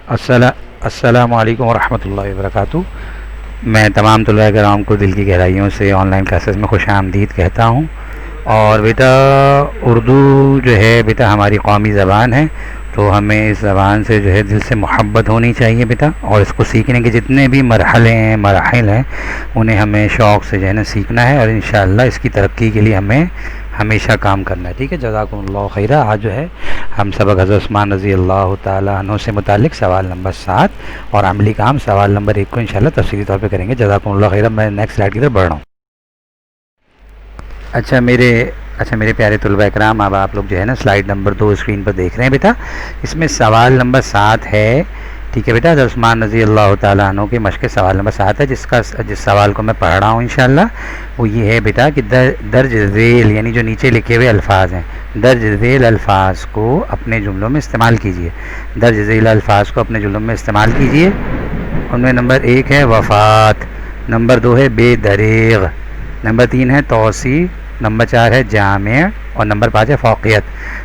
السلام علیکم ورحمۃ اللہ وبرکاتہ۔ میں تمام طلباء کرام کو دل کی گہرائیوں سے آن لائن کلاسز میں خوش آمدید کہتا ہوں۔ اور بیٹا اردو جو ہے بیٹا ہماری قومی زبان ہے، تو ہمیں اس زبان سے جو ہے دل سے محبت ہونی چاہیے بیٹا، اور اس کو سیکھنے کے جتنے بھی مراحل ہیں انہیں ہمیں شوق سے جو ہے نا سیکھنا ہے، اور انشاءاللہ اس کی ترقی کے لیے ہمیں ہمیشہ کام کرنا ہے۔ ٹھیک ہے، جزاکم اللہ خیرہ۔ آج جو ہے ہم سبق حضرت عثمان رضی اللہ تعالیٰ عنہ سے متعلق سوال نمبر 7 اور عملی کام سوال نمبر 1 کو انشاءاللہ تفصیلی طور پہ کریں گے۔ جزاکم اللہ خیرہ۔ میں نیکسٹ سلائیڈ کی طرف بڑھ رہا ہوں۔ اچھا میرے پیارے طلباء اکرام، اب آپ لوگ جو ہے نا سلائیڈ نمبر 2 اسکرین پر دیکھ رہے ہیں بیٹا۔ اس میں سوال نمبر 7 ہے، ٹھیک ہے بیٹا، حضرت عثمان رضی اللہ تعالیٰ عنہ کے مشق سوال نمبر 7 ہے، جس سوال کو میں پڑھ رہا ہوں انشاءاللہ وہ یہ ہے بیٹا کہ درج ذیل یعنی جو نیچے لکھے ہوئے الفاظ ہیں، درج ذیل الفاظ کو اپنے جملوں میں استعمال کیجیے۔ درج ذیل الفاظ کو اپنے جملوں میں استعمال کیجیے۔ ان میں نمبر 1 ہے وفات، نمبر 2 ہے بے دریغ، نمبر 3 ہے توسیع، نمبر 4 ہے جامع، اور نمبر 5 ہے فوقیت۔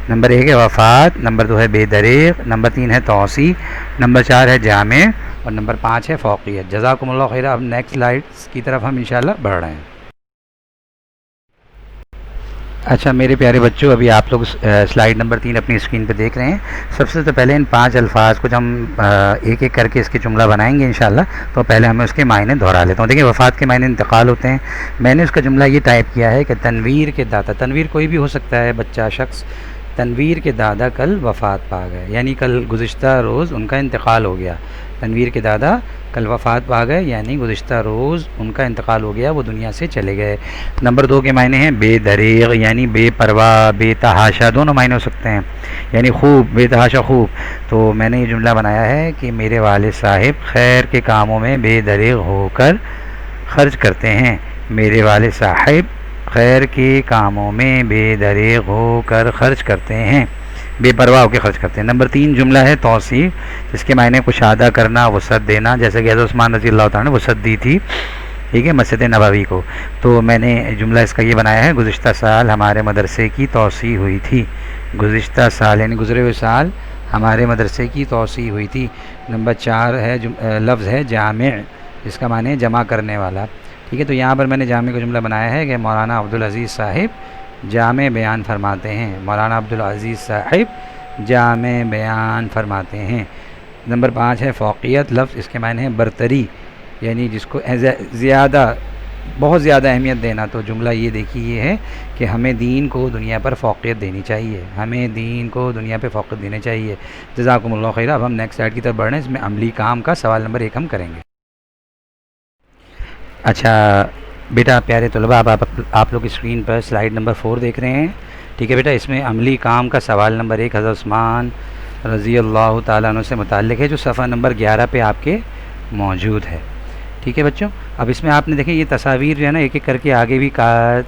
نمبر 1 ہے وفات، نمبر 2 ہے بے دریغ، نمبر 3 ہے توسیع، نمبر 4 ہے جامع، اور نمبر 5 ہے فوقیت۔ جزاکم اللہ خیرہ۔ اب نیکسٹ سلائیڈس کی طرف ہم انشاءاللہ بڑھ رہے ہیں۔ اچھا میرے پیارے بچوں، ابھی آپ لوگ سلائیڈ نمبر 3 اپنی اسکرین پہ دیکھ رہے ہیں۔ سب سے تو پہلے ان 5 الفاظ کو جب ہم ایک ایک کر کے اس کے جملہ بنائیں گے انشاءاللہ، تو پہلے ہمیں اس کے معنی دہرا لیتا ہوں۔ دیکھیں، وفات کے معنی انتقال ہوتے ہیں۔ میں نے اس کا جملہ یہ ٹائپ کیا ہے کہ تنویر کے دادا، تنویر کوئی بھی ہو سکتا ہے، بچہ، شخص، تنویر کے دادا کل وفات پا گئے، یعنی کل گزشتہ روز ان کا انتقال ہو گیا۔ تنویر کے دادا کل وفات پا گئے، یعنی گزشتہ روز ان کا انتقال ہو گیا، وہ دنیا سے چلے گئے۔ نمبر 2 کے معنی ہیں بے دریغ، یعنی بے پرواہ، بے تحاشا، دونوں معنی ہو سکتے ہیں، یعنی خوب، بے تحاشا خوب۔ تو میں نے یہ جملہ بنایا ہے کہ میرے والد صاحب خیر کے کاموں میں بے دریغ ہو کر خرچ کرتے ہیں۔ میرے والد صاحب خیر کے کاموں میں بے دریغ ہو کر خرچ کرتے ہیں، بے پرواہ ہو کے خرچ کرتے ہیں۔ نمبر 3 جملہ ہے توصیف، جس کے معنی کشادہ کرنا، وسعت دینا، جیسے کہ حضرت عثمان رضی اللہ تعالیٰ نے وسعت دی تھی، ٹھیک ہے، مسجد نبوی کو۔ تو میں نے جملہ اس کا یہ بنایا ہے، گزشتہ سال ہمارے مدرسے کی توسیع ہوئی تھی۔ گزشتہ سال یعنی گزرے ہوئے سال ہمارے مدرسے کی توسیع ہوئی تھی۔ نمبر 4 ہے لفظ ہے جامع، جس کا معنی ہے جمع کرنے والا، ٹھیک ہے۔ تو یہاں پر میں نے جامع کا جملہ بنایا ہے کہ مولانا عبدالعزیز صاحب جامع بیان فرماتے ہیں، مولانا عبدالعزیز صاحب جامع بیان فرماتے ہیں۔ نمبر 5 ہے فوقیت، لفظ اس کے معنی ہے برتری، یعنی جس کو زیادہ، بہت زیادہ اہمیت دینا۔ تو جملہ یہ دیکھیے یہ ہے کہ ہمیں دین کو دنیا پر فوقیت دینی چاہیے، ہمیں دین کو دنیا پہ فوقیت دینی چاہیے۔ جزاکم اللہ خیرہ۔ اب ہم نیکسٹ سلائیڈ کی طرف بڑھ رہے ہیں، اس میں عملی کام کا سوال نمبر 1 ہم کریں گے۔ اچھا بیٹا پیارے طلباء، اب آپ لوگ اسکرین پر سلائیڈ نمبر 4 دیکھ رہے ہیں، ٹھیک ہے بیٹا۔ اس میں عملی کام کا سوال نمبر 1 حضرت عثمان رضی اللہ تعالیٰ عنہ سے متعلق ہے، جو صفحہ نمبر 11 پہ آپ کے موجود ہے، ٹھیک ہے بچوں۔ اب اس میں آپ نے دیکھیں یہ تصاویر جو ہے نا ایک ایک کر کے آگے بھی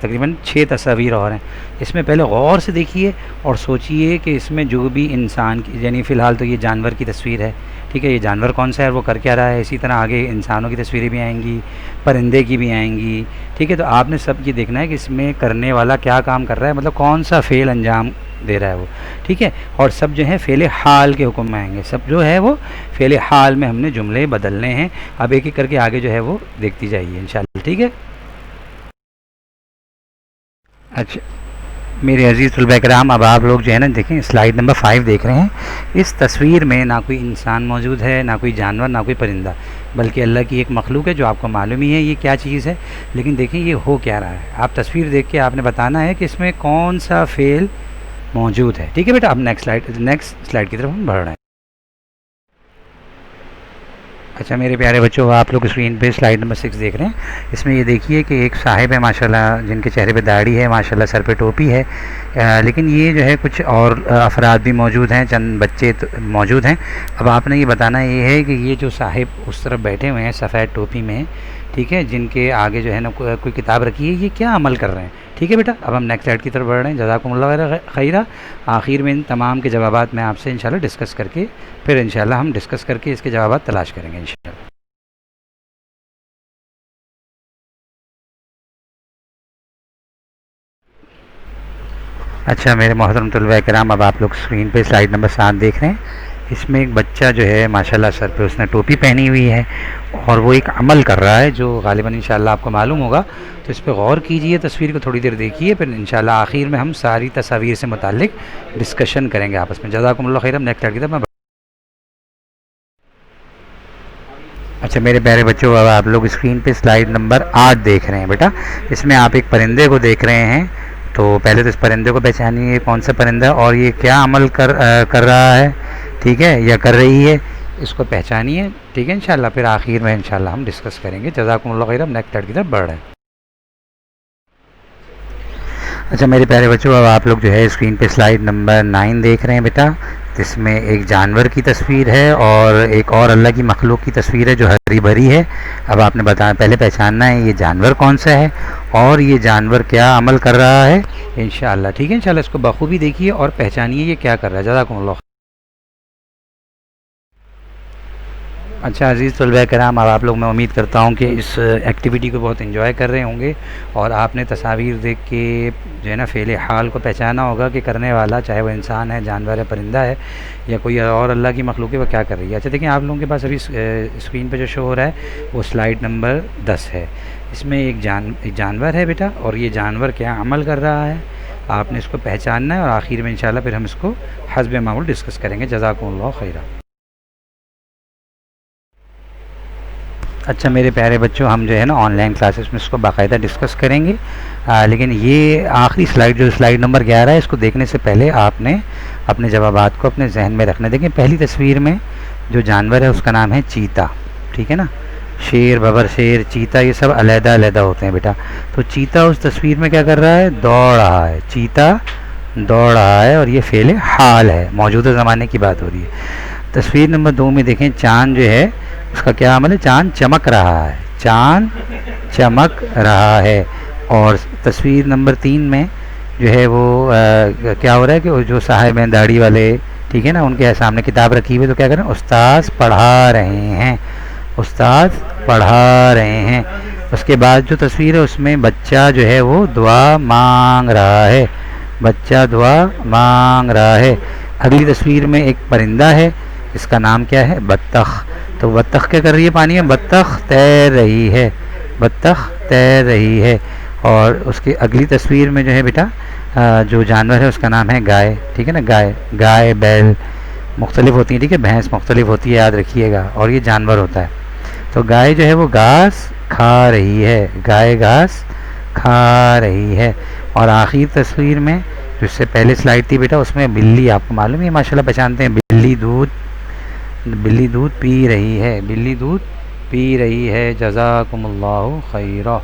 تقریباً 6 تصاویر اور ہیں۔ اس میں پہلے غور سے دیکھیے اور سوچئے کہ اس میں جو بھی انسان کی، یعنی فی الحال تو یہ جانور کی تصویر ہے، ٹھیک ہے، یہ جانور کون سا ہے اور وہ کر کیا رہا ہے۔ اسی طرح آگے انسانوں کی تصویریں بھی آئیں گی، پرندے کی بھی آئیں گی، ٹھیک ہے۔ تو آپ نے سب یہ دیکھنا ہے کہ اس میں کرنے والا کیا کام کر رہا ہے، مطلب کون سا فعل انجام دے رہا ہے وہ، ٹھیک ہے۔ اور سب جو ہے فعل حال کے حکم میں آئیں گے، سب جو ہے وہ فعل حال میں ہم نے جملے بدلنے ہیں۔ اب ایک ایک کر کے آگے جو ہے وہ دیکھتی جائیے انشاءاللہ، ٹھیک ہے۔ اچھا میرے عزیز طلباء کرام، اب آپ لوگ جو ہے نا دیکھیں سلائیڈ نمبر 5 دیکھ رہے ہیں۔ اس تصویر میں نہ کوئی انسان موجود ہے، نہ کوئی جانور، نہ کوئی پرندہ، بلکہ اللہ کی ایک مخلوق ہے جو آپ کو معلوم ہی ہے یہ کیا چیز ہے، لیکن دیکھیں یہ ہو کیا رہا ہے۔ آپ تصویر دیکھ کے آپ نے بتانا ہے کہ اس میں کون سا فعل موجود ہے، ٹھیک ہے بیٹا۔ اب نیکسٹ سلائیڈ کی طرف ہم بڑھ رہے ہیں۔ اچھا میرے پیارے بچوں، آپ لوگ اسکرین پہ سلائیڈ نمبر 6 دیکھ رہے ہیں۔ اس میں یہ دیکھیے کہ ایک صاحب ہے ماشاءاللہ، جن کے چہرے پہ داڑھی ہے، ماشاءاللہ سر پہ ٹوپی ہے، لیکن یہ جو ہے کچھ اور افراد بھی موجود ہیں، چند بچے موجود ہیں۔ اب آپ نے یہ بتانا یہ ہے کہ یہ جو صاحب اس طرف بیٹھے ہوئے ہیں سفید ٹوپی میں، ٹھیک ہے، جن کے آگے جو ہے نا کوئی کتاب رکھی ہے، یہ کیا عمل کر رہے ہیں، ٹھیک ہے بیٹا۔ اب ہم نیکسٹ سلائیڈ کی طرف بڑھ رہے ہیں۔ جزاکم اللہ خیرہ۔ آخر میں ان تمام کے جوابات میں آپ سے انشاءاللہ ڈسکس کر کے، پھر انشاءاللہ ہم ڈسکس کر کے اس کے جوابات تلاش کریں گے انشاءاللہ۔ اچھا میرے محترم طلباء کرام، اب آپ لوگ اسکرین پہ سلائیڈ نمبر 7 دیکھ رہے ہیں۔ اس میں ایک بچہ جو ہے ماشاءاللہ سر پہ اس نے ٹوپی پہنی ہوئی ہے اور وہ ایک عمل کر رہا ہے جو غالباً انشاءاللہ آپ کو معلوم ہوگا، تو اس پہ غور کیجئے، تصویر کو تھوڑی دیر دیکھیے، پھر انشاءاللہ آخر میں ہم ساری تصاویر سے متعلق ڈسکشن کریں گے آپس میں۔ جزاکم اللہ خیرا۔ نیکسٹ کی طرف میں اچھا میرے پیارے بچوں، اب آپ لوگ اسکرین پہ سلائیڈ نمبر 8 دیکھ رہے ہیں بیٹا۔ اس میں آپ ایک پرندے کو دیکھ رہے ہیں، تو پہلے تو اس پرندے کو پہچانیے یہ کون سا پرندہ اور یہ کیا عمل کر رہا ہے، ٹھیک ہے، یا کر رہی ہے، اس کو پہچانیے، ٹھیک ہے انشاءاللہ، پھر آخر میں انشاءاللہ ہم ڈسکس کریں گے۔ جزاکم اللہ خیرا۔ نیکسٹ کی طرف بڑھ رہے ہیں۔ اچھا میرے پیارے بچوں، اب آپ لوگ جو ہے اسکرین پہ سلائیڈ نمبر 9 دیکھ رہے ہیں بیٹا۔ اس میں ایک جانور کی تصویر ہے اور ایک اور اللہ کی مخلوق کی تصویر ہے جو ہری بھری ہے۔ اب آپ نے بتایا پہلے پہچاننا ہے یہ جانور کون سا ہے اور یہ جانور کیا عمل کر رہا ہے انشاءاللہ، ٹھیک ہے انشاءاللہ، اس کو بخوبی دیکھیے اور پہچانیے یہ کیا کر رہا ہے۔ جزاکم اللہ۔ اچھا عزیز طلباء کرام، اب آپ لوگ، میں امید کرتا ہوں کہ اس ایکٹیویٹی کو بہت انجوائے کر رہے ہوں گے اور آپ نے تصاویر دیکھ کے جو ہے نا فعل حال کو پہچانا ہوگا کہ کرنے والا چاہے وہ انسان ہے، جانور ہے، پرندہ ہے یا کوئی اور اللہ کی مخلوق ہے، وہ کیا کر رہی ہے۔ اچھا دیکھیں، آپ لوگوں کے پاس ابھی اسکرین پہ جو شو ہو رہا ہے وہ سلائیڈ نمبر 10 ہے۔ اس میں ایک جانور ہے بیٹا اور یہ جانور کیا عمل کر رہا ہے، آپ نے اس کو پہچاننا ہے اور آخر میں انشاءاللہ پھر ہم اس کو حسب معمول ڈسکس کریں گے۔ جزاکم اللہ خیرہ۔ اچھا میرے پیارے بچوں، ہم جو ہے نا آن لائن کلاسز میں اس کو باقاعدہ ڈسکس کریں گے، لیکن یہ آخری سلائیڈ جو سلائیڈ نمبر 11 ہے، اس کو دیکھنے سے پہلے آپ نے اپنے جوابات کو اپنے ذہن میں رکھنا۔ دیکھیں پہلی تصویر میں جو جانور ہے اس کا نام ہے چیتا، ٹھیک ہے نا، شیر، ببر شیر، چیتا، یہ سب علیحدہ علیحدہ ہوتے ہیں بیٹا۔ تو چیتا اس تصویر میں کیا کر رہا ہے، دوڑ رہا ہے، چیتا دوڑ رہا ہے اور یہ فعل حال ہے، موجودہ زمانے کی بات ہو رہی ہے۔ تصویر نمبر 2 میں دیکھیں چاند جو ہے اس کا کیا عمل ہے، چاند چمک رہا ہے، چاند چمک رہا ہے۔ اور تصویر نمبر 3 میں جو ہے وہ کیا ہو رہا ہے کہ جو صاحب ہیں داڑھی والے، ٹھیک ہے نا، ان کے سامنے کتاب رکھی ہوئی، تو کیا کر رہے ہیں، استاذ پڑھا رہے ہیں، استاذ پڑھا رہے ہیں۔ اس کے بعد جو تصویر ہے اس میں بچہ جو ہے وہ دعا مانگ رہا ہے، بچہ دعا مانگ رہا ہے۔ اگلی تصویر میں ایک پرندہ ہے، اس کا نام کیا ہے، بطخ۔ تو بطخ کیا کر رہی ہے پانی میں، بطخ تیر رہی ہے، بطخ تیر رہی ہے۔ اور اس کی اگلی تصویر میں جو ہے بیٹا جو جانور ہے اس کا نام ہے گائے، ٹھیک ہے نا، گائے، گائے بیل مختلف ہوتی ہیں، ٹھیک ہے، بھینس مختلف ہوتی ہے، یاد رکھیے گا، اور یہ جانور ہوتا ہے۔ تو گائے جو ہے وہ گھاس کھا رہی ہے، گائے گھاس کھا رہی ہے۔ اور آخری تصویر میں جو اس سے پہلے سلائیڈ تھی بیٹا، اس میں بلی، آپ کو معلوم ہے ماشاءاللہ پہچانتے ہیں، بلی دودھ پی رہی ہے، بلی دودھ پی رہی ہے۔ جزاکم اللہ خیرہ۔